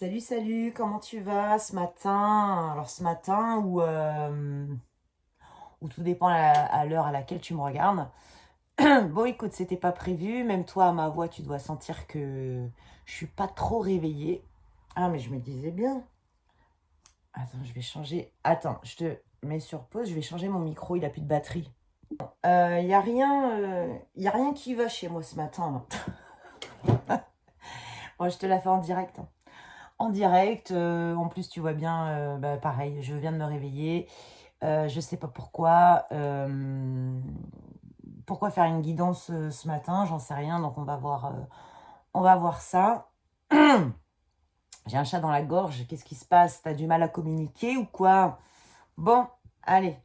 Salut, salut, comment tu vas ce matin? Alors ce matin, ou tout dépend à l'heure à laquelle tu me regardes. Bon, écoute, c'était pas prévu. Même toi, à ma voix, tu dois sentir que je suis pas trop réveillée. Ah, mais je me disais bien. Attends, je vais changer. Attends, je te mets sur pause. Je vais changer mon micro. Il a plus de batterie. Y a rien qui va chez moi ce matin, là. Bon, je te la fais en direct, hein. En direct, en plus, tu vois bien, bah, pareil, je viens de me réveiller. Je sais pas pourquoi. Pourquoi faire une guidance ce matin? J'en sais rien. Donc on va voir ça. J'ai un chat dans la gorge. Qu'est-ce qui se passe? T'as du mal à communiquer ou quoi? Bon, allez,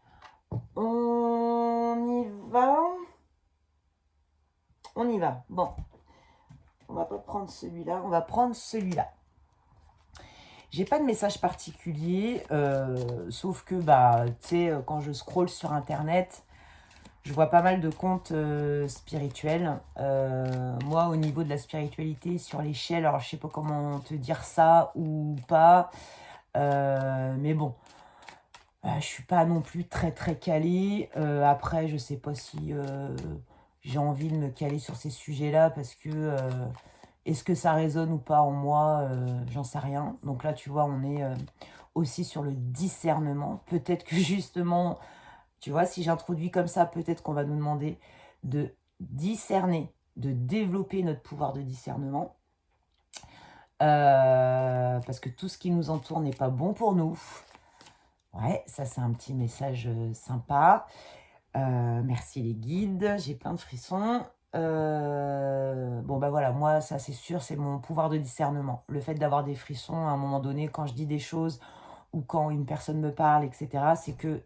on y va. On y va. Bon, on va pas prendre celui-là. On va prendre celui-là. J'ai pas de message particulier, sauf que bah, tu sais, quand je scrolle sur internet, je vois pas mal de comptes spirituels. Moi, au niveau de la spiritualité, sur l'échelle, alors je sais pas comment te dire ça ou pas, mais bon, je suis pas non plus très très calée. Après, je sais pas si j'ai envie de me caler sur ces sujets-là parce que est-ce que ça résonne ou pas en moi, j'en sais rien. Donc là, tu vois, on est aussi sur le discernement. Peut-être que justement, tu vois, si j'introduis comme ça, peut-être qu'on va nous demander de discerner, de développer notre pouvoir de discernement. Parce que tout ce qui nous entoure n'est pas bon pour nous. Ouais, ça c'est un petit message sympa. Merci les guides, j'ai plein de frissons. Bon bah voilà, moi ça c'est sûr, c'est mon pouvoir de discernement. Le fait d'avoir des frissons à un moment donné, quand je dis des choses ou quand une personne me parle, etc., c'est que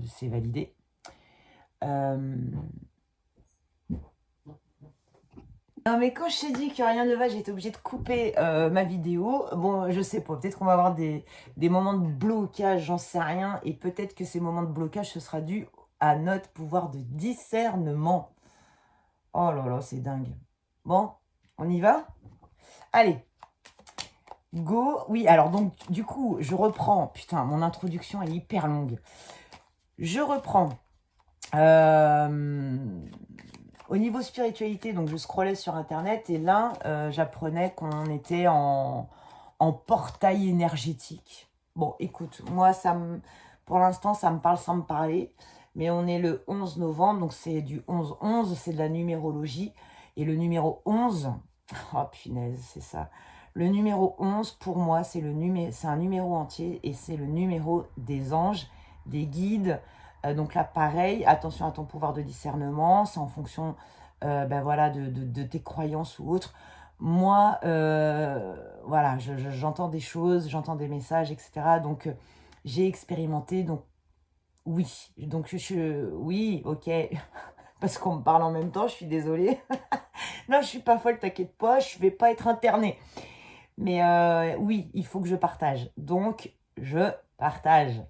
c'est validé. Non mais quand je t'ai dit que rien ne va, j'ai été obligée de couper ma vidéo. Bon, je sais pas, peut-être qu'on va avoir des moments de blocage, j'en sais rien. Et peut-être que ces moments de blocage, ce sera dû à notre pouvoir de discernement. Oh là là, c'est dingue. Bon, on y va? Allez, go. Oui, alors donc, du coup, je reprends. Putain, mon introduction est hyper longue. Je reprends. Au niveau spiritualité, donc je scrollais sur Internet et là, j'apprenais qu'on était en portail énergétique. Bon, écoute, moi, pour l'instant, ça me parle sans me parler. Mais on est le 11 novembre, donc c'est du 11-11, c'est de la numérologie. Et le numéro 11, oh punaise, c'est ça. Le numéro 11, pour moi, c'est un numéro entier et c'est le numéro des anges, des guides. Donc là, pareil, attention à ton pouvoir de discernement, c'est en fonction ben voilà, de tes croyances ou autres. Moi, voilà, j'entends des choses, j'entends des messages, etc. Donc, j'ai expérimenté, donc oui. Donc, oui, ok, parce qu'on me parle en même temps, je suis désolée. Non, je suis pas folle, t'inquiète pas, je vais pas être internée. Mais oui, il faut que je partage. Donc, je partage.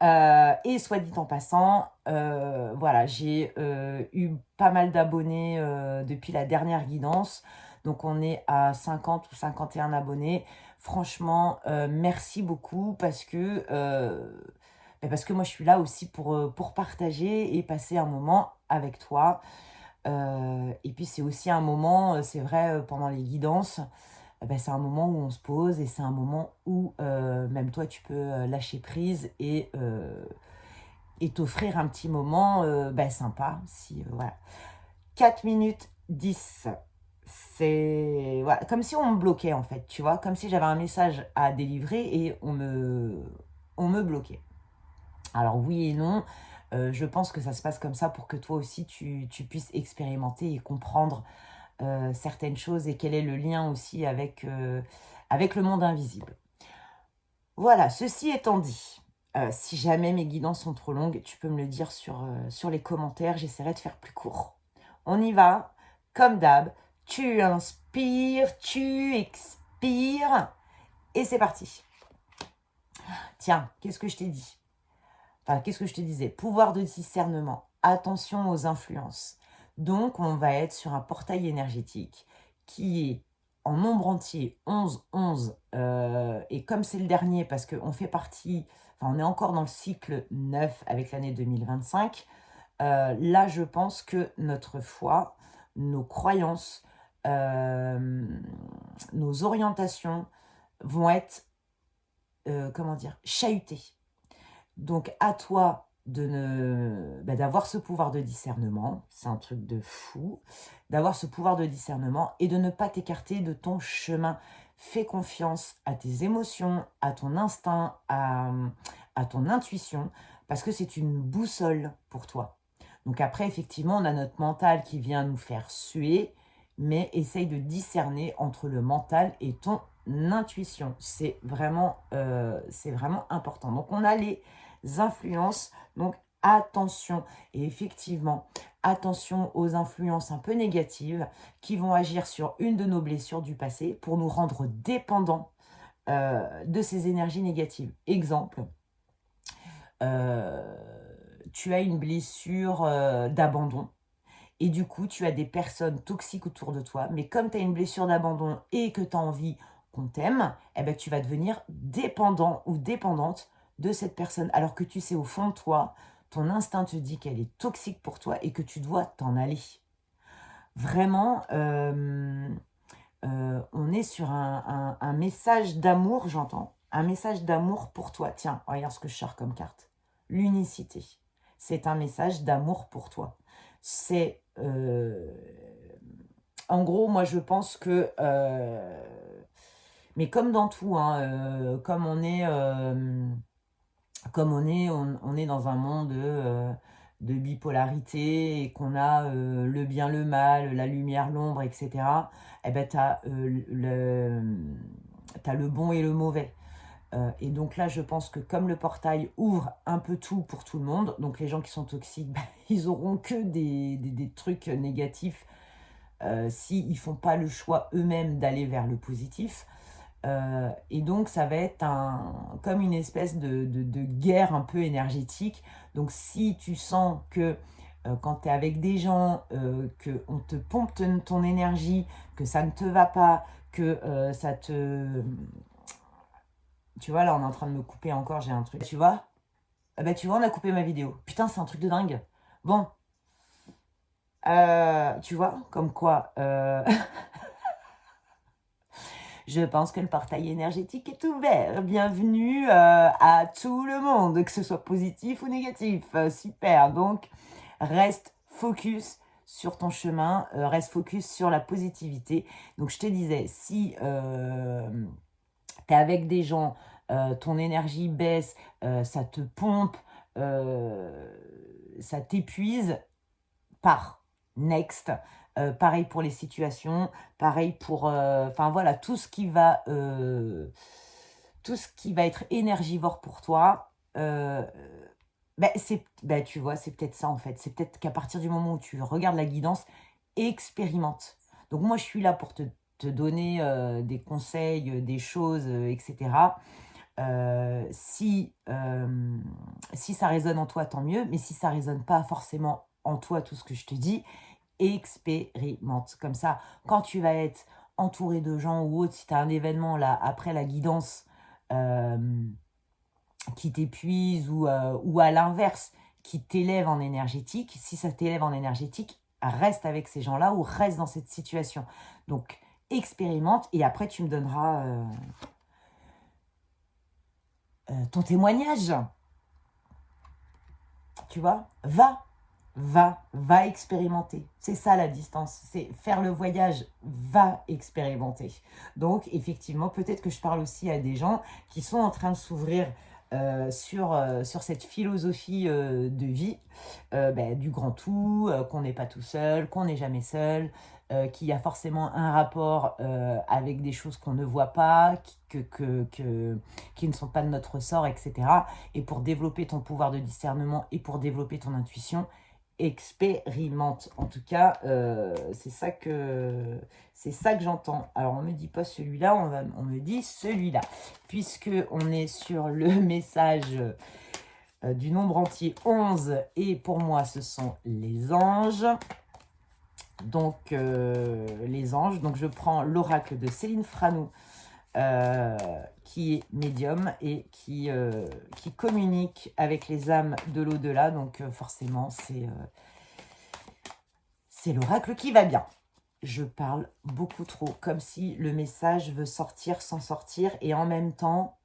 Et soit dit en passant, voilà, j'ai eu pas mal d'abonnés depuis la dernière guidance. Donc, on est à 50 ou 51 abonnés. Franchement, merci beaucoup parce que moi, je suis là aussi pour partager et passer un moment avec toi. Et puis, c'est aussi un moment, c'est vrai, pendant les guidances, ben, c'est un moment où on se pose et c'est un moment où même toi, tu peux lâcher prise et t'offrir un petit moment ben, sympa. Voilà. 4 minutes 10. C'est voilà, comme si on me bloquait en fait, tu vois, comme si j'avais un message à délivrer et on me bloquait. Alors oui et non, je pense que ça se passe comme ça pour que toi aussi tu puisses expérimenter et comprendre certaines choses et quel est le lien aussi avec le monde invisible. Voilà, ceci étant dit, si jamais mes guidances sont trop longues, tu peux me le dire sur les commentaires, j'essaierai de faire plus court. On y va, comme d'hab, tu inspires, tu expires, et c'est parti. Tiens, qu'est-ce que je t'ai dit? Enfin, qu'est-ce que je te disais? Pouvoir de discernement, attention aux influences. Donc, on va être sur un portail énergétique qui est en nombre entier 11, 11, et comme c'est le dernier, parce qu'on fait partie, enfin on est encore dans le cycle 9 avec l'année 2025, là je pense que notre foi, nos croyances, nos orientations vont être, comment dire, chahutées. Donc à toi d'avoir ce pouvoir de discernement, c'est un truc de fou, d'avoir ce pouvoir de discernement et de ne pas t'écarter de ton chemin. Fais confiance à tes émotions, à ton instinct, à ton intuition, parce que c'est une boussole pour toi. Donc après, effectivement, on a notre mental qui vient nous faire suer, mais essaye de discerner entre le mental et ton intuition. C'est vraiment important. Donc on a les influences, donc attention. Et effectivement, attention aux influences un peu négatives qui vont agir sur une de nos blessures du passé pour nous rendre dépendants de ces énergies négatives. Exemple, tu as une blessure d'abandon. Et du coup, tu as des personnes toxiques autour de toi. Mais comme tu as une blessure d'abandon et que tu as envie qu'on t'aime, eh ben, tu vas devenir dépendant ou dépendante de cette personne. Alors que tu sais, au fond de toi, ton instinct te dit qu'elle est toxique pour toi et que tu dois t'en aller. Vraiment, on est sur un message d'amour, j'entends. Un message d'amour pour toi. Tiens, regarde ce que je sors comme carte. L'unicité. C'est un message d'amour pour toi. C'est... en gros, moi, je pense que... mais comme dans tout, hein, comme on est... on est dans un monde de bipolarité et qu'on a le bien, le mal, la lumière, l'ombre, etc., eh ben, tu as le bon et le mauvais. Et donc là, je pense que comme le portail ouvre un peu tout pour tout le monde, donc les gens qui sont toxiques, bah, ils auront que des trucs négatifs s'ils ne font pas le choix eux-mêmes d'aller vers le positif. Et donc, ça va être comme une espèce de guerre un peu énergétique. Donc, si tu sens que quand tu es avec des gens, qu'on te pompe ton énergie, que ça ne te va pas, que ça te... Tu vois, là, on est en train de me couper encore, j'ai un truc. Tu vois? Tu vois, on a coupé ma vidéo. Putain, c'est un truc de dingue. Bon. Tu vois, comme quoi... Je pense que le portail énergétique est ouvert. Bienvenue à tout le monde, que ce soit positif ou négatif. Super. Donc, reste focus sur ton chemin, reste focus sur la positivité. Donc, je te disais, si tu es avec des gens, ton énergie baisse, ça te pompe, ça t'épuise, pars. Next. Pareil pour les situations, pareil pour... Enfin voilà, tout ce qui va être énergivore pour toi, tu vois, c'est peut-être ça en fait. C'est peut-être qu'à partir du moment où tu regardes la guidance, expérimente. Donc moi, je suis là pour te donner des conseils, des choses, etc. Si ça résonne en toi, tant mieux. Mais si ça résonne pas forcément en toi, tout ce que je te dis, expérimente. Comme ça, quand tu vas être entouré de gens ou autre, si tu as un événement là après la guidance qui t'épuise ou à l'inverse, qui t'élève en énergétique, si ça t'élève en énergétique, reste avec ces gens-là ou reste dans cette situation. Donc, expérimente et après, tu me donneras ton témoignage. Tu vois, va expérimenter. C'est ça la distance, c'est faire le voyage, va expérimenter. Donc effectivement, peut-être que je parle aussi à des gens qui sont en train de s'ouvrir sur cette philosophie de vie, du grand tout, qu'on n'est pas tout seul, qu'on n'est jamais seul, qu'il y a forcément un rapport avec des choses qu'on ne voit pas, qui ne sont pas de notre sort, etc. Et pour développer ton pouvoir de discernement et pour développer ton intuition, expérimente. En tout cas, c'est ça que j'entends. Alors, on me dit pas celui-là, on me dit celui-là. Puisque on est sur le message du nombre entier 11, et pour moi, ce sont les anges. Donc, les anges. Donc, je prends l'oracle de Céline Franou, qui est médium et qui communique avec les âmes de l'au-delà. Donc, forcément, c'est l'oracle qui va bien. Je parle beaucoup trop, comme si le message veut sortir sans sortir. Et en même temps,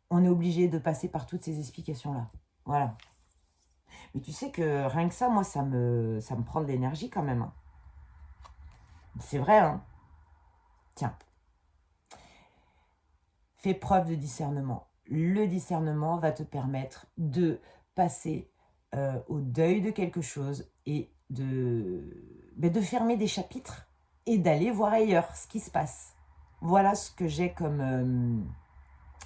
on est obligé de passer par toutes ces explications-là. Voilà. Mais tu sais que rien que ça, moi, ça me prend de l'énergie quand même. Hein. C'est vrai, hein. Tiens. Fais preuve de discernement. Le discernement va te permettre de passer au deuil de quelque chose et de fermer des chapitres et d'aller voir ailleurs ce qui se passe. Voilà ce que j'ai comme...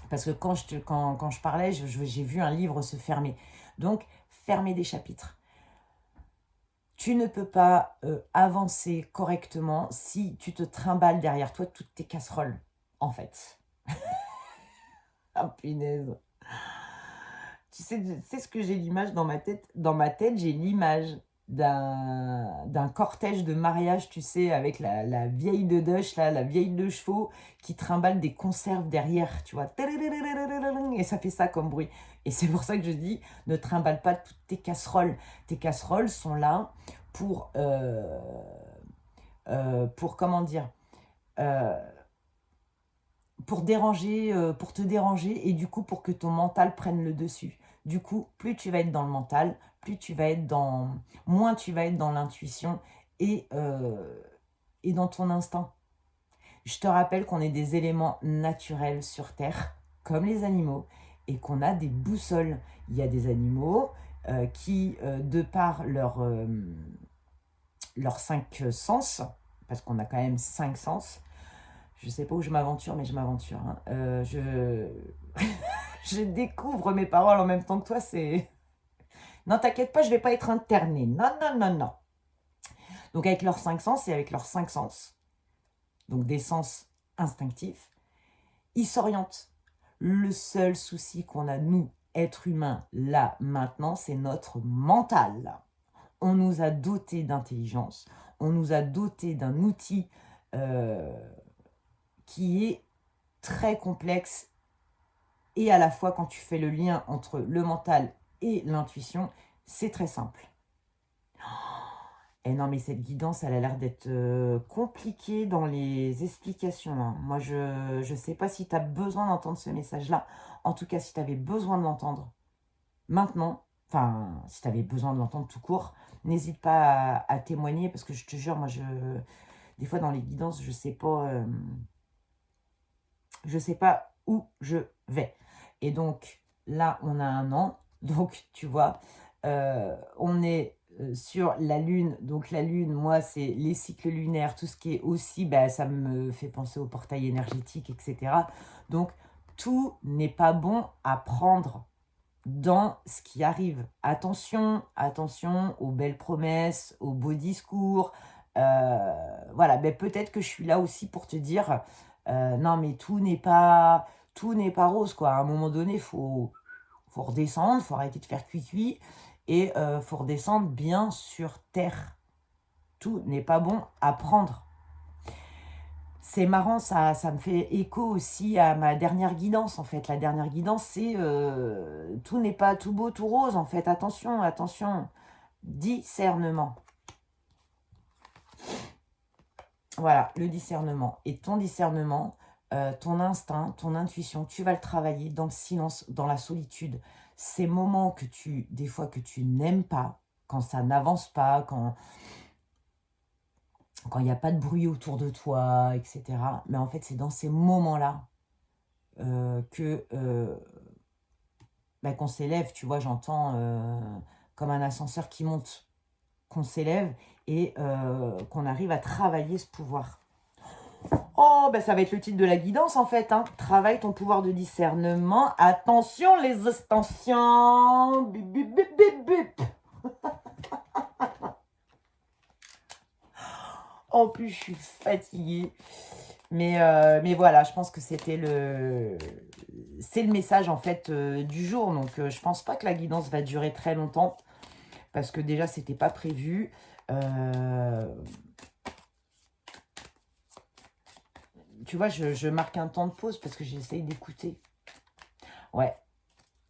parce que quand je parlais, j'ai vu un livre se fermer. Donc, fermer des chapitres. Tu ne peux pas avancer correctement si tu te trimbales derrière toi toutes tes casseroles, en fait. Ah, punaise. Tu sais ce que j'ai l'image dans ma tête? Dans ma tête, j'ai l'image d'un cortège de mariage, tu sais, avec la vieille de Deuche, là, la vieille de chevaux, qui trimballe des conserves derrière, tu vois. Et ça fait ça comme bruit. Et c'est pour ça que je dis, ne trimballe pas toutes tes casseroles. Tes casseroles sont là pour comment dire, pour te déranger et du coup pour que ton mental prenne le dessus. Du coup, plus tu vas être dans le mental, moins tu vas être dans l'intuition et dans ton instinct. Je te rappelle qu'on est des éléments naturels sur Terre, comme les animaux, et qu'on a des boussoles. Il y a des animaux qui, de par leurs 5 sens, parce qu'on a quand même 5 sens, je sais pas où je m'aventure, mais je m'aventure. Hein. Je découvre mes paroles en même temps que toi, c'est... Non, t'inquiète pas, je vais pas être internée. Non, non, non, non. Donc avec leurs 5 sens et avec leurs 5 sens, donc des sens instinctifs, ils s'orientent. Le seul souci qu'on a, nous, êtres humains, là, maintenant, c'est notre mental. On nous a dotés d'intelligence, on nous a dotés d'un outil qui est très complexe et à la fois quand tu fais le lien entre le mental et l'intuition, c'est très simple. Et non, mais cette guidance, elle a l'air d'être compliquée dans les explications. Hein. Moi, je ne sais pas si tu as besoin d'entendre ce message-là. En tout cas, si tu avais besoin de l'entendre maintenant, enfin, si tu avais besoin de l'entendre tout court, n'hésite pas à témoigner parce que je te jure, moi, des fois dans les guidances, je sais pas où je vais. Et donc, là, on a un an. Donc, tu vois, on est sur la Lune. Donc, la Lune, moi, c'est les cycles lunaires. Tout ce qui est aussi, ça me fait penser au portail énergétique, etc. Donc, tout n'est pas bon à prendre dans ce qui arrive. Attention, attention aux belles promesses, aux beaux discours. Voilà, peut-être que je suis là aussi pour te dire, non, mais tout n'est pas rose, quoi. À un moment donné, il faut redescendre, il faut arrêter de faire cuit-cuit, et faut redescendre bien sur terre. Tout n'est pas bon à prendre. C'est marrant, ça me fait écho aussi à ma dernière guidance, en fait. La dernière guidance, c'est tout n'est pas tout beau, tout rose, en fait. Attention, attention. Discernement. Voilà, le discernement. Et ton discernement, ton instinct, ton intuition, tu vas le travailler dans le silence, dans la solitude. Ces moments des fois que tu n'aimes pas, quand ça n'avance pas, quand il n'y a pas de bruit autour de toi, etc. Mais en fait, c'est dans ces moments-là qu'on s'élève, tu vois, j'entends comme un ascenseur qui monte, qu'on s'élève et qu'on arrive à travailler ce pouvoir. Oh, ça va être le titre de la guidance en fait. Hein. Travaille ton pouvoir de discernement. Attention les extensions. Bip, bip, bip, bip, bip. En plus, je suis fatiguée. Mais voilà, je pense que c'est le message en fait du jour. Donc, je pense pas que la guidance va durer très longtemps parce que déjà, c'était pas prévu. Euh, tu vois, je marque un temps de pause parce que j'essaye d'écouter. Ouais,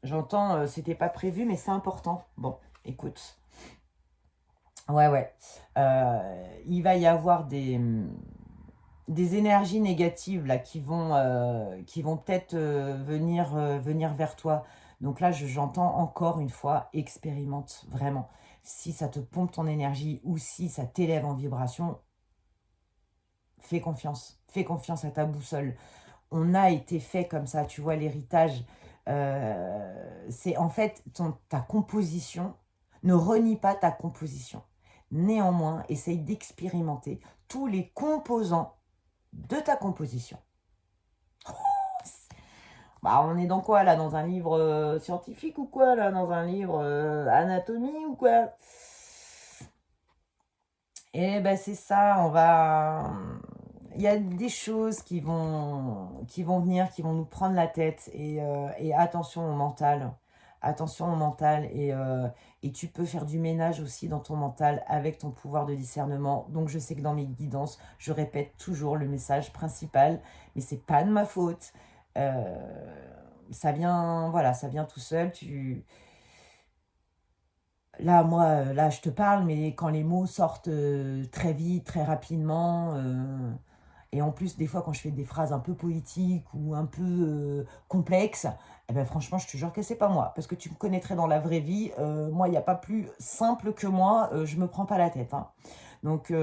j'entends, c'était pas prévu, mais c'est important. Bon, écoute. Ouais, ouais. Il va y avoir des énergies négatives là qui vont peut-être venir vers toi. Donc là, j'entends encore une fois, expérimente vraiment. Si ça te pompe ton énergie ou si ça t'élève en vibration, fais confiance. Fais confiance à ta boussole. On a été fait comme ça, tu vois, l'héritage. C'est en fait ta composition. Ne renie pas ta composition. Néanmoins, essaye d'expérimenter tous les composants de ta composition. Bah, on est dans quoi là? Dans un livre scientifique ou quoi là? Dans un livre anatomie ou quoi? Et ben c'est ça, on va... Il y a des choses qui vont venir, qui vont nous prendre la tête. Et attention au mental. Attention au mental. Et tu peux faire du ménage aussi dans ton mental avec ton pouvoir de discernement. Donc je sais que dans mes guidances, je répète toujours le message principal. Mais c'est pas de ma faute. Ça vient, voilà, ça vient tout seul. Là, moi, là, je te parle, mais quand les mots sortent très vite, très rapidement, et en plus, des fois, quand je fais des phrases un peu poétiques ou un peu complexes, eh ben, franchement, je te jure que c'est pas moi. Parce que tu me connaîtrais dans la vraie vie, moi, il n'y a pas plus simple que moi, je me prends pas la tête, hein. Donc,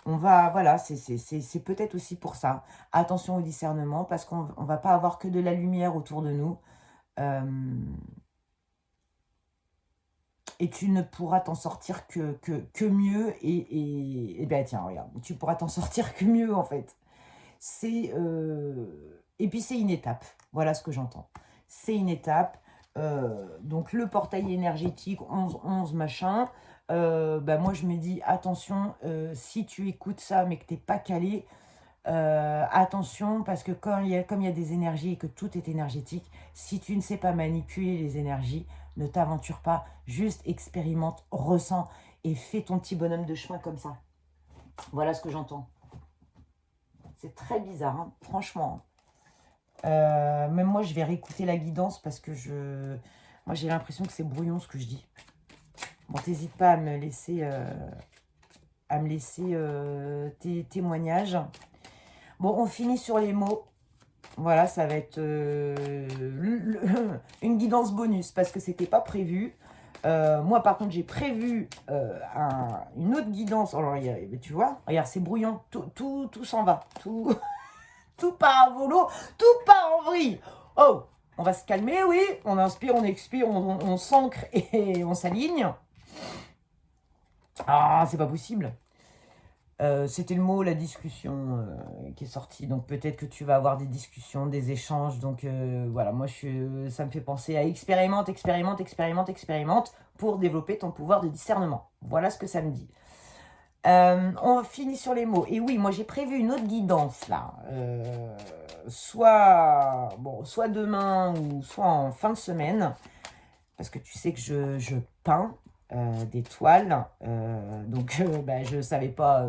on va, voilà, c'est peut-être aussi pour ça. Attention au discernement, parce qu'on ne va pas avoir que de la lumière autour de nous. Euh, et tu ne pourras t'en sortir que mieux. Et ben tiens, regarde, tu pourras t'en sortir que mieux en fait. Et puis c'est une étape. Voilà ce que j'entends. C'est une étape. Donc le portail énergétique 11-11 machin. Ben moi je me dis attention, si tu écoutes ça mais que t'es pas calé, attention parce que comme il y a des énergies et que tout est énergétique, si tu ne sais pas manipuler les énergies, ne t'aventure pas, juste expérimente, ressens et fais ton petit bonhomme de chemin comme ça. Voilà ce que j'entends. C'est très bizarre, hein, franchement. Même moi, je vais réécouter la guidance parce que moi, j'ai l'impression que c'est brouillon ce que je dis. Bon, t'hésites pas à me laisser tes témoignages. Bon, on finit sur les mots. Voilà, ça va être une guidance bonus parce que c'était pas prévu. Moi, par contre, j'ai prévu une autre guidance. Alors, tu vois, regarde, c'est brouillon. Tout s'en va. Tout, tout part à volo. Tout part en vrille. Oh, on va se calmer, oui. On inspire, on expire, on s'ancre et on s'aligne. Ah, c'est pas possible. C'était le mot, la discussion qui est sorti. Donc peut-être que tu vas avoir des discussions, des échanges. Donc voilà, moi ça me fait penser à expérimente, expérimente, expérimente, expérimente pour développer ton pouvoir de discernement. Voilà ce que ça me dit. On finit sur les mots. Et oui, moi j'ai prévu une autre guidance là. Soit demain ou soit en fin de semaine. Parce que tu sais que je peins des toiles. Donc bah, je ne savais pas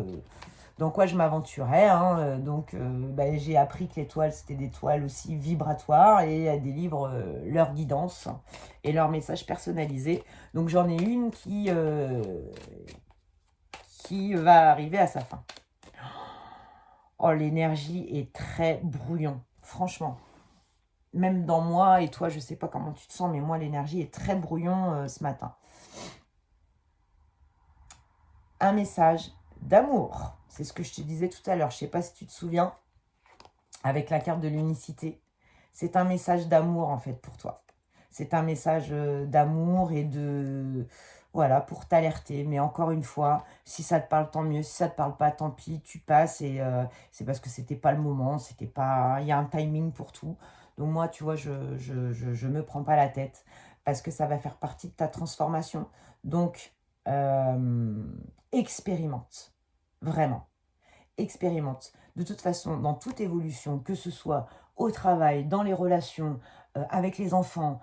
dans quoi je m'aventurais. Hein, donc bah, j'ai appris que les toiles, c'était des toiles aussi vibratoires et des livres leur guidance et leur message personnalisé. Donc j'en ai une qui va arriver à sa fin. Oh, l'énergie est très brouillon, franchement. Même dans moi et toi, je ne sais pas comment tu te sens, mais moi, l'énergie est très brouillon ce matin. Un message d'amour. C'est ce que je te disais tout à l'heure. Je ne sais pas si tu te souviens, avec la carte de l'unicité. C'est un message d'amour, en fait, pour toi. C'est un message d'amour et de... Voilà, pour t'alerter. Mais encore une fois, si ça te parle, tant mieux. Si ça te parle pas, tant pis, tu passes. Et c'est parce que c'était pas le moment. C'était pas... Il y a un timing pour tout. Donc moi, tu vois, je me prends pas la tête. Parce que ça va faire partie de ta transformation. Donc, expérimente. Vraiment. Expérimente. De toute façon, dans toute évolution, que ce soit au travail, dans les relations, avec les enfants,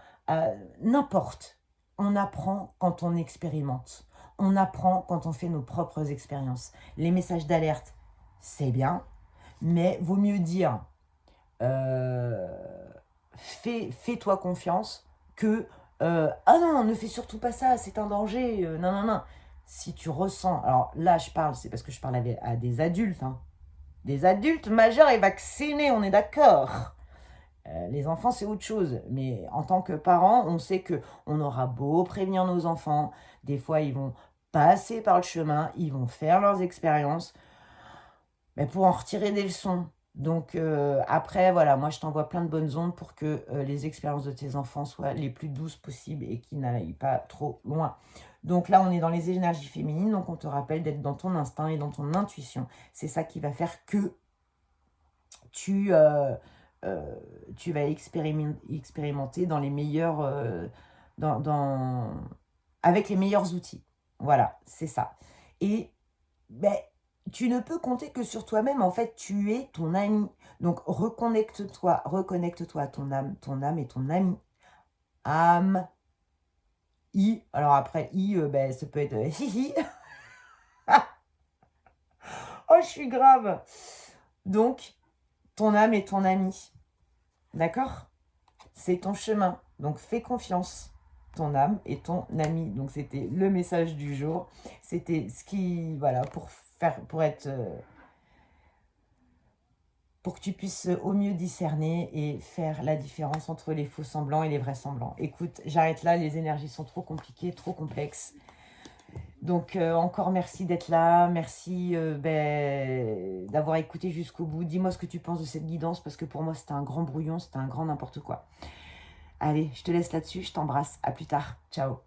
n'importe. On apprend quand on expérimente. On apprend quand on fait nos propres expériences. Les messages d'alerte, c'est bien, mais vaut mieux dire euh, fais-toi confiance que ah non, ne fais surtout pas ça, c'est un danger. Non, non, non. Si tu ressens, alors là je parle, c'est parce que je parle à des adultes, hein. Des adultes majeurs et vaccinés, on est d'accord. Les enfants, c'est autre chose. Mais en tant que parents, on sait que on aura beau prévenir nos enfants, des fois ils vont passer par le chemin, ils vont faire leurs expériences, mais pour en retirer des leçons. Donc après, voilà, moi je t'envoie plein de bonnes ondes pour que les expériences de tes enfants soient les plus douces possibles et qu'ils n'aillent pas trop loin. Donc là, on est dans les énergies féminines, donc on te rappelle d'être dans ton instinct et dans ton intuition. C'est ça qui va faire que tu, euh, tu vas expérimenter dans les meilleurs, avec les meilleurs outils. Voilà, c'est ça. Et ben, tu ne peux compter que sur toi-même. En fait, tu es ton ami. Donc, reconnecte-toi à ton âme et ton ami. Âme, I. Alors après, I, ben, ça peut être hihi. Oh, je suis grave. Donc, ton âme et ton ami. D'accord? C'est ton chemin. Donc, fais confiance. Ton âme et ton ami. Donc, c'était le message du jour. C'était ce qui, voilà, pour que tu puisses au mieux discerner et faire la différence entre les faux semblants et les vrais semblants. Écoute, j'arrête là, les énergies sont trop compliquées, trop complexes. Donc, encore merci d'être là, merci d'avoir écouté jusqu'au bout. Dis-moi ce que tu penses de cette guidance, parce que pour moi, c'était un grand brouillon, c'était un grand n'importe quoi. Allez, je te laisse là-dessus, je t'embrasse, à plus tard, ciao.